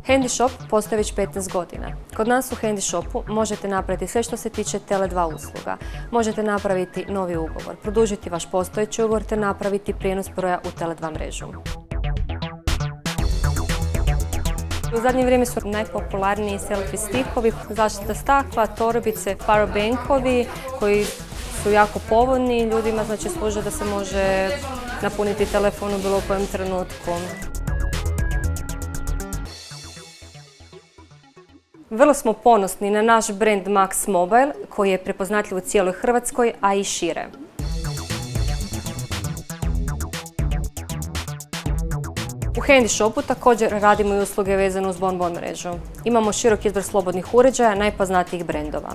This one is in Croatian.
Handy Shop postoji već 15 godina. Kod nas u Handy Shopu možete napraviti sve što se tiče Tele2 usluga. Možete napraviti novi ugovor, produžiti vaš postojeći ugovor te napraviti prijenos broja u Tele2 mrežu. U zadnje vrijeme su najpopularniji selfie stickovi, zaštita stakla, torbice, powerbankovi koji su jako povoljni ljudima, znači služe da se može napuniti telefon u bilo kojem trenutku. Vrlo smo ponosni na naš brand Max Mobile koji je prepoznatljiv u cijeloj Hrvatskoj, a i šire. U Handy Shopu također radimo i usluge vezane uz Bonbon mrežu. Imamo širok izbor slobodnih uređaja najpoznatijih brendova.